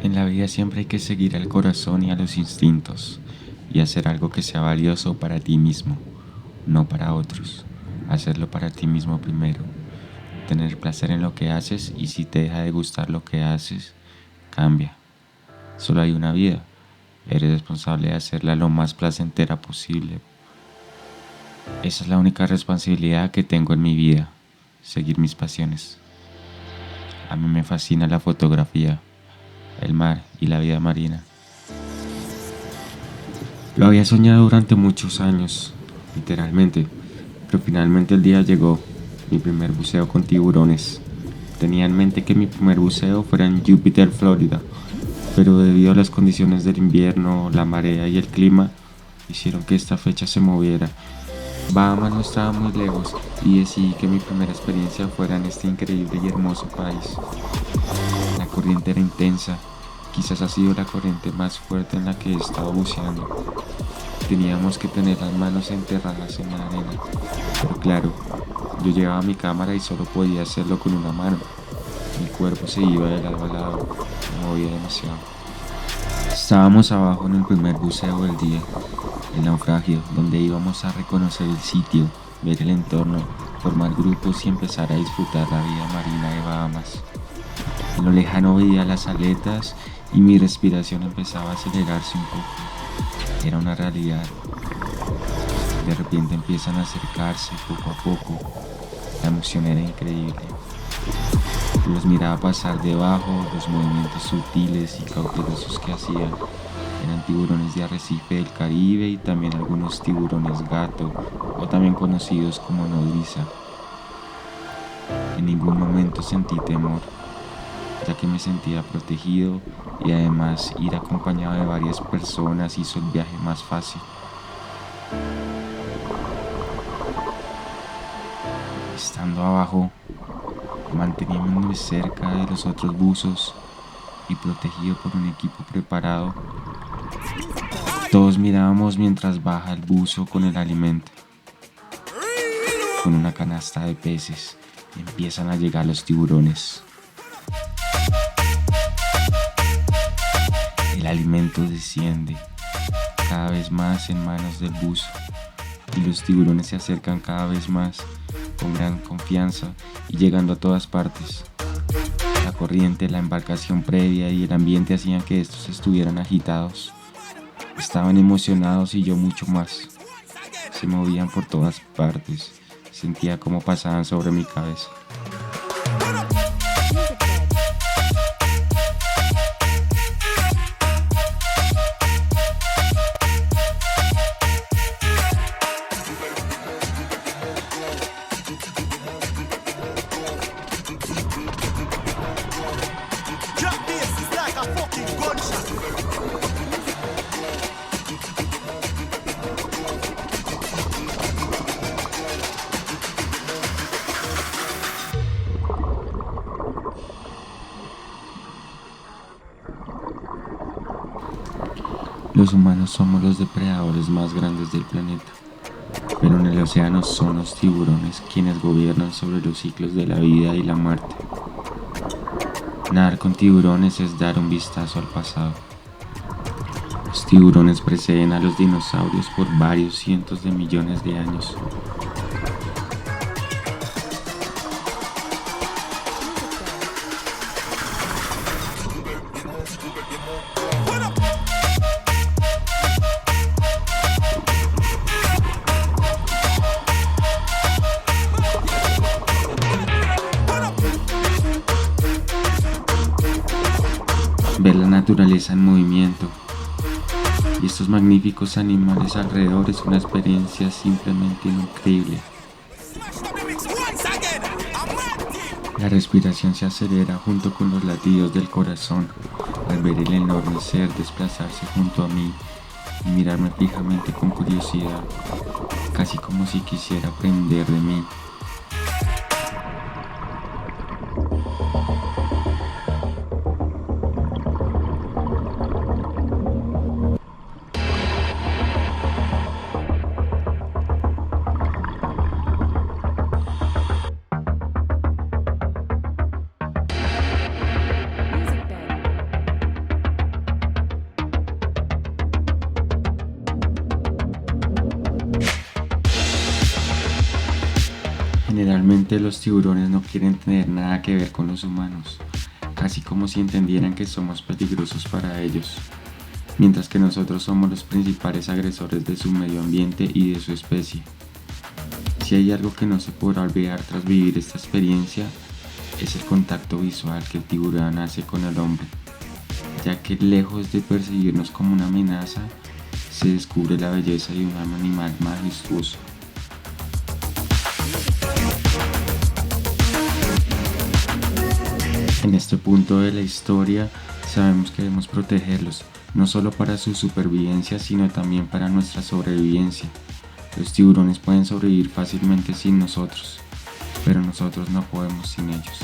En la vida siempre hay que seguir al corazón y a los instintos y hacer algo que sea valioso para ti mismo, no para otros. Hacerlo para ti mismo primero. Tener placer en lo que haces y si te deja de gustar lo que haces, cambia. Solo hay una vida. Eres responsable de hacerla lo más placentera posible. Esa es la única responsabilidad que tengo en mi vida, seguir mis pasiones. A mí me fascina la fotografía, el mar y la vida marina. Lo había soñado durante muchos años, literalmente, pero finalmente el día llegó, mi primer buceo con tiburones. Tenía en mente que mi primer buceo fuera en Jupiter, Florida, pero debido a las condiciones del invierno, la marea y el clima, hicieron que esta fecha se moviera. Bahamas no estaba muy lejos y decidí que mi primera experiencia fuera en este increíble y hermoso país. La corriente era intensa, quizás ha sido la corriente más fuerte en la que he estado buceando. Teníamos que tener las manos enterradas en la arena, pero claro, yo llevaba mi cámara y solo podía hacerlo con una mano. Mi cuerpo se iba de lado a lado, me movía demasiado. Estábamos abajo en el primer buceo del día, el naufragio, donde íbamos a reconocer el sitio, ver el entorno, formar grupos y empezar a disfrutar la vida marina de Bahamas. En lo lejano veía las aletas y mi respiración empezaba a acelerarse un poco. Era una realidad. De repente empiezan a acercarse poco a poco. La emoción era increíble. Los miraba pasar debajo, los movimientos sutiles y cautelosos que hacían. Eran tiburones de arrecife del Caribe y también algunos tiburones gato, o también conocidos como nodriza. En ningún momento sentí temor, ya que me sentía protegido y además ir acompañado de varias personas hizo el viaje más fácil. Estando abajo, manteniéndome cerca de los otros buzos y protegido por un equipo preparado, todos mirábamos mientras baja el buzo con el alimento. Con una canasta de peces empiezan a llegar los tiburones. El alimento desciende cada vez más en manos del buzo y los tiburones se acercan cada vez más con gran confianza y llegando a todas partes. La corriente, la embarcación previa y el ambiente hacían que estos estuvieran agitados. Estaban emocionados y yo mucho más. Se movían por todas partes. Sentía cómo pasaban sobre mi cabeza. Los humanos somos los depredadores más grandes del planeta, pero en el océano son los tiburones quienes gobiernan sobre los ciclos de la vida y la muerte. Nadar con tiburones es dar un vistazo al pasado. Los tiburones preceden a los dinosaurios por varios cientos de millones de años. Ver la naturaleza en movimiento y estos magníficos animales alrededor es una experiencia simplemente increíble. La respiración se acelera junto con los latidos del corazón al ver el enorme ser desplazarse junto a mí y mirarme fijamente con curiosidad, casi como si quisiera aprender de mí. Realmente los tiburones no quieren tener nada que ver con los humanos, casi como si entendieran que somos peligrosos para ellos, mientras que nosotros somos los principales agresores de su medio ambiente y de su especie. Si hay algo que no se podrá olvidar tras vivir esta experiencia, es el contacto visual que el tiburón hace con el hombre, ya que lejos de percibirnos como una amenaza, se descubre la belleza de un animal majestuoso. En este punto de la historia, sabemos que debemos protegerlos, no solo para su supervivencia, sino también para nuestra sobrevivencia. Los tiburones pueden sobrevivir fácilmente sin nosotros, pero nosotros no podemos sin ellos.